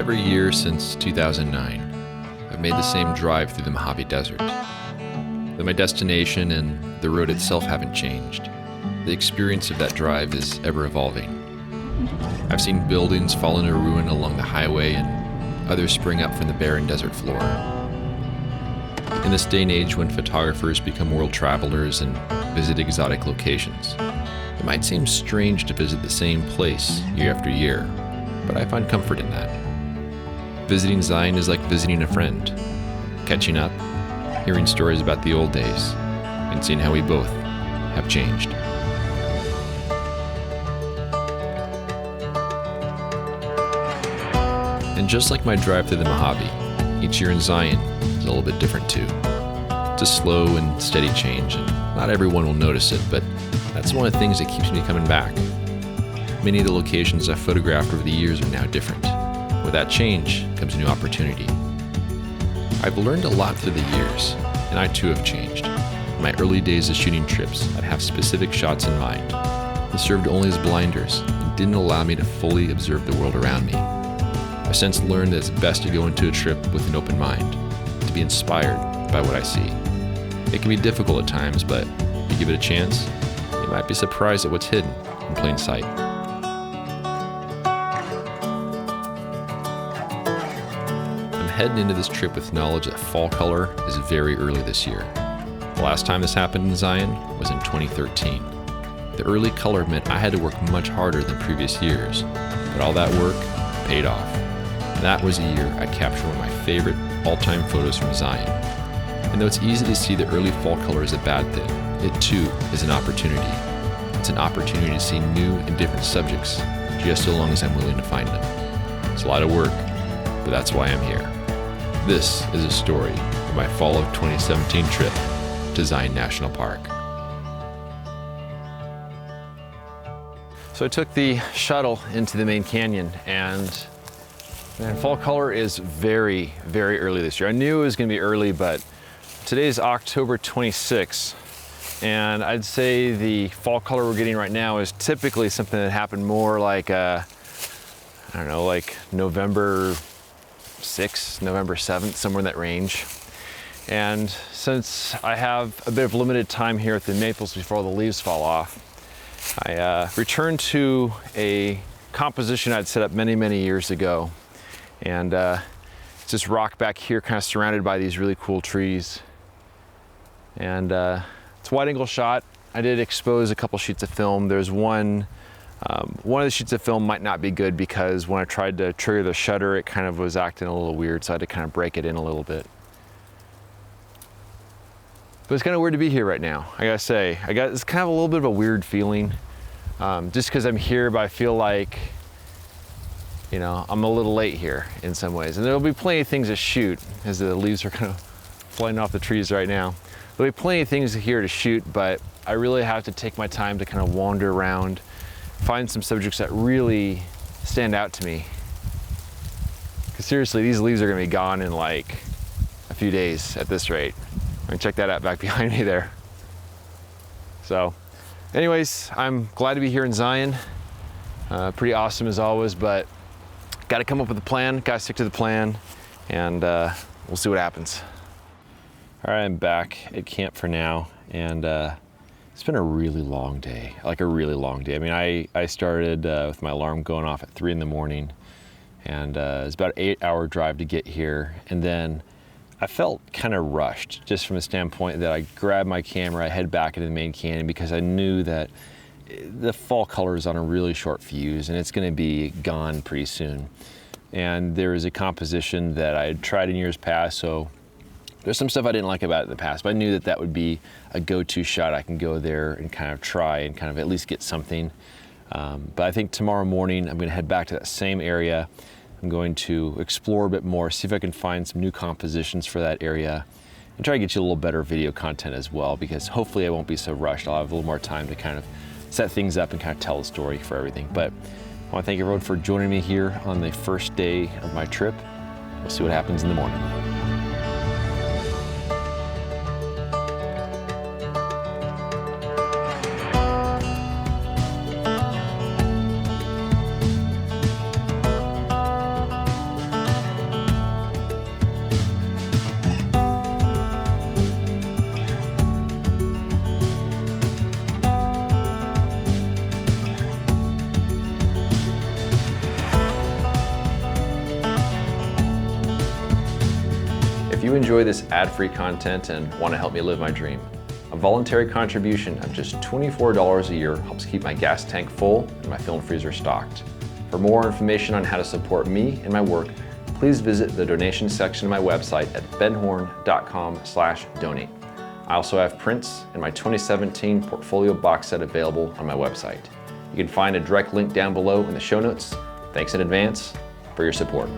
every year since 2009, I've made the same drive through the Mojave Desert. Though my destination and the road itself haven't changed, the experience of that drive is ever evolving. I've seen buildings fall into ruin along the highway and others spring up from the barren desert floor. In this day and age when photographers become world travelers and visit exotic locations, it might seem strange to visit the same place year after year, but I find comfort in that. Visiting Zion is like visiting a friend, catching up, hearing stories about the old days, and seeing how we both have changed. And just like my drive through the Mojave, each year in Zion is a little bit different too. It's a slow and steady change, and not everyone will notice it, but that's one of the things that keeps me coming back. Many of the locations I've photographed over the years are now different. With that change comes a new opportunity. I've learned a lot through the years, and I too have changed. In my early days of shooting trips, I'd have specific shots in mind. They served only as blinders and didn't allow me to fully observe the world around me. I've since learned that it's best to go into a trip with an open mind, to be inspired by what I see. It can be difficult at times, but if you give it a chance, you might be surprised at what's hidden in plain sight. I'm heading into this trip with knowledge that fall color is very early this year. The last time this happened in Zion was in 2013. The early color meant I had to work much harder than previous years, but all that work paid off. And that was a year I captured one of my favorite all-time photos from Zion. And though it's easy to see the early fall color as a bad thing, it too is an opportunity. It's an opportunity to see new and different subjects, just so long as I'm willing to find them. It's a lot of work, but that's why I'm here. This is a story of my fall of 2017 trip to Zion National Park. So I took the shuttle into the main canyon, and man, fall color is very, very early this year. I knew it was gonna be early, but today's October 26th, and I'd say the fall color we're getting right now is typically something that happened more like, I don't know, like November 6th, November 7th, somewhere in that range. And since I have a bit of limited time here at the maples before all the leaves fall off, I returned to a composition I'd set up many, many years ago. And it's this rock back here kind of surrounded by these really cool trees. And it's a wide angle shot. I did expose a couple sheets of film. There's one of the sheets of film might not be good because when I tried to trigger the shutter, it kind of was acting a little weird, so I had to kind of break it in a little bit. But it's kind of weird to be here right now, I gotta say. It's kind of a little bit of a weird feeling, just because I'm here, but I feel like, you know, I'm a little late here in some ways. And there'll be plenty of things to shoot as the leaves are kind of flying off the trees right now. There'll be plenty of things here to shoot, but I really have to take my time to kind of wander around, find some subjects that really stand out to me. Because seriously, these leaves are gonna be gone in like a few days at this rate. I mean, check that out back behind me there. So anyways, I'm glad to be here in Zion. Pretty awesome as always, but got to come up with a plan, got to stick to the plan, and we'll see what happens. All right, I'm back at camp for now, and it's been a really long day, like a really long day. I mean, I started with my alarm going off at 3 in the morning, and it's about an 8-hour drive to get here, and then I felt kind of rushed, just from the standpoint that I grabbed my camera, I head back into the main canyon because I knew that the fall color is on a really short fuse and it's gonna be gone pretty soon. And there is a composition that I had tried in years past, so there's some stuff I didn't like about it in the past, but I knew that that would be a go-to shot. I can go there and kind of try and kind of at least get something. But I think tomorrow morning I'm gonna head back to that same area. I'm going to explore a bit more, see if I can find some new compositions for that area, and try to get you a little better video content as well, because hopefully I won't be so rushed. I'll have a little more time to kind of set things up and kind of tell the story for everything. But I want to thank everyone for joining me here on the first day of my trip. We'll see what happens in the morning. enjoy this ad-free content and want to help me live my dream, a voluntary contribution of just $24 a year helps keep my gas tank full and my film freezer stocked. For more information on how to support me and my work, please visit the donation section of my website at benhorn.com/donate. I also have prints and my 2017 portfolio box set available on my website. You can find a direct link down below in the show notes. Thanks in advance for your support.